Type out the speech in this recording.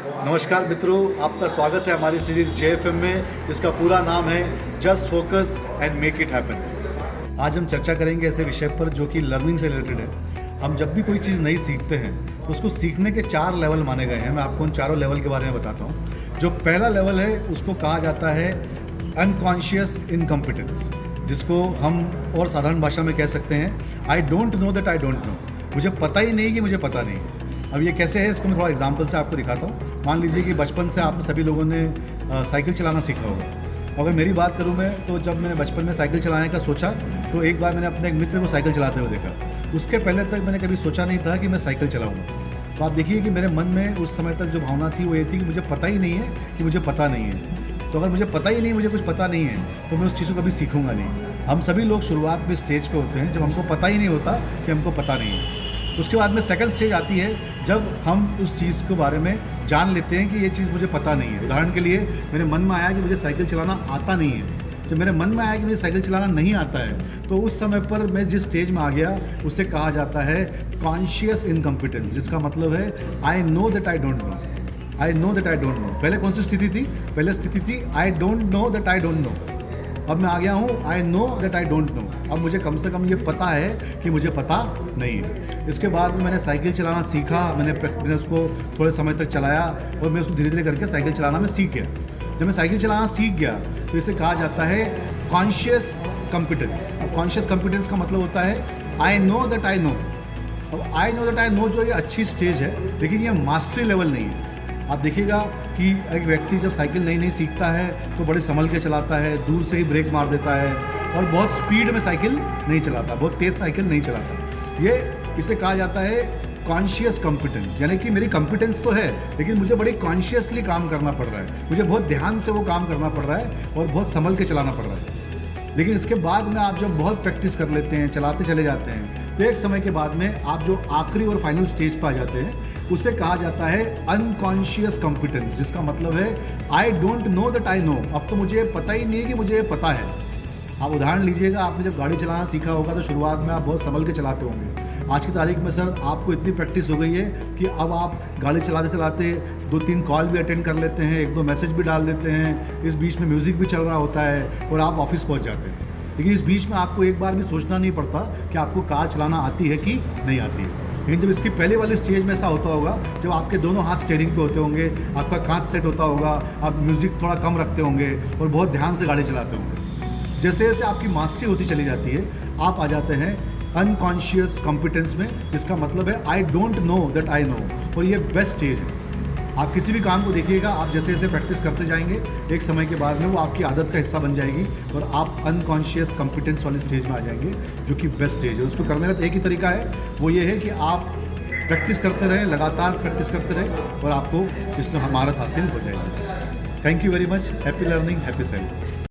नमस्कार मित्रों, आपका स्वागत है हमारी सीरीज JFM में, जिसका पूरा नाम है just focus and make it happen. आज हम चर्चा करेंगे ऐसे विषय पर जो कि लर्निंग से रिलेटेड है। हम जब भी कोई चीज़ नई सीखते हैं तो उसको सीखने के 4 लेवल माने गए हैं। मैं आपको उन चारों लेवल के बारे में बताता हूँ। जो पहला लेवल है उसको कहा जाता है अनकॉन्शियस इनकम्पिटेंस, जिसको हम और साधारण भाषा में कह सकते हैं I don't know that I don't know. मुझे पता ही नहीं कि मुझे पता नहीं है। अब ये कैसे है, इसको मैं थोड़ा एग्जांपल से आपको दिखाता हूँ। मान लीजिए कि बचपन से आप सभी लोगों ने साइकिल चलाना सीखा होगा। अगर मेरी बात करूँ मैं, तो जब मैंने बचपन में साइकिल चलाने का सोचा तो एक बार मैंने अपने एक मित्र को साइकिल चलाते हुए देखा। उसके पहले तक मैंने कभी सोचा नहीं था कि मैं साइकिल चलाऊँगा। तो आप देखिए कि मेरे मन में उस समय तक जो भावना थी वो ये थी कि मुझे पता ही नहीं है कि मुझे पता नहीं है। तो अगर मुझे पता ही नहीं, मुझे कुछ पता नहीं है, तो मैं उस चीज़ को कभी सीखूंगा नहीं। हम सभी लोग शुरुआत में स्टेज पे होते हैं जब हमको पता ही नहीं होता कि हमको पता नहीं है। उसके बाद में सेकंड स्टेज आती है जब हम उस चीज़ के बारे में जान लेते हैं कि ये चीज़ मुझे पता नहीं है। उदाहरण के लिए मेरे मन में आया कि मुझे साइकिल चलाना आता नहीं है। जब मेरे मन में आया कि मुझे साइकिल चलाना नहीं आता है, तो उस समय पर मैं जिस स्टेज में आ गया उसे कहा जाता है कॉन्शियस इनकम्पिटेंस, जिसका मतलब है I know that I don't know. I know that I don't know. पहले कौन सी स्थिति थी? पहले स्थिति थी I don't know that I don't know. अब मैं आ गया हूँ आई know that I don't know. अब मुझे कम से कम ये पता है कि मुझे पता नहीं है। इसके बाद में मैंने साइकिल चलाना सीखा। मैंने उसको थोड़े समय तक चलाया और मैं उसको धीरे धीरे करके साइकिल चलाना मैं सीख गया। जब मैं साइकिल चलाना सीख गया तो इसे कहा जाता है कॉन्शियस कॉम्पिटेंस। अब कॉन्शियस कॉम्पिटेंस का मतलब होता है I know that I know. अब I know that I know जो ये अच्छी स्टेज है, लेकिन ये मास्टरी लेवल नहीं है। आप देखिएगा कि एक व्यक्ति जब साइकिल नई नई सीखता है तो बड़े संभल के चलाता है, दूर से ही ब्रेक मार देता है और बहुत स्पीड में साइकिल नहीं चलाता, बहुत तेज़ साइकिल नहीं चलाता। इसे कहा जाता है कॉन्शियस कॉम्पिटेंस। यानी कि मेरी कॉम्पिटेंस तो है, लेकिन मुझे बड़ी कॉन्शियसली काम करना पड़ रहा है। मुझे बहुत ध्यान से वो काम करना पड़ रहा है और बहुत संभल के चलाना पड़ रहा है। लेकिन इसके बाद में आप जब बहुत प्रैक्टिस कर लेते हैं, चलाते चले जाते हैं, तो एक समय के बाद में आप जो आखिरी और फाइनल स्टेज पर आ जाते हैं उसे कहा जाता है अनकॉन्शियस कॉम्पिटेंस, जिसका मतलब है I don't know that I know. अब तो मुझे पता ही नहीं है कि मुझे पता है। आप उदाहरण लीजिएगा, आपने जब गाड़ी चलाना सीखा होगा तो शुरुआत में आप बहुत संभल के चलाते होंगे। आज की तारीख में सर आपको इतनी प्रैक्टिस हो गई है कि अब आप गाड़ी चलाते चलाते 2-3 कॉल भी अटेंड कर लेते हैं, 1-2 मैसेज भी डाल देते हैं, इस बीच में म्यूज़िक भी चल रहा होता है और आप ऑफिस पहुंच जाते हैं। लेकिन इस बीच में आपको एक बार भी सोचना नहीं पड़ता कि आपको कार चलाना आती है कि नहीं आती है। लेकिन जब इसकी पहले वाली स्टेज में ऐसा होता होगा जब आपके दोनों हाथ स्टीयरिंग पे होते होंगे, आपका कांच सेट होता होगा, आप म्यूज़िक थोड़ा कम रखते होंगे और बहुत ध्यान से गाड़ी चलाते होंगे। जैसे जैसे आपकी मास्टरी होती चली जाती है, आप आ जाते हैं अनकॉन्शियस कॉम्पिटेंस में, जिसका मतलब है I don't know that I no. और ये बेस्ट स्टेज है। आप किसी भी काम को देखिएगा, आप जैसे जैसे प्रैक्टिस करते जाएंगे, एक समय के बाद में वो आपकी आदत का हिस्सा बन जाएगी और आप अनकॉन्शियस कॉम्पिटेंस वाली स्टेज में आ जाएंगे, जो कि बेस्ट स्टेज है। उसको करने का एक ही तरीका है, वो ये है कि आप प्रैक्टिस करते रहें, लगातार प्रैक्टिस करते रहें और आपको इसमें महारत हासिल हो जाएगी। Thank you very much. Happy learning, happy selling.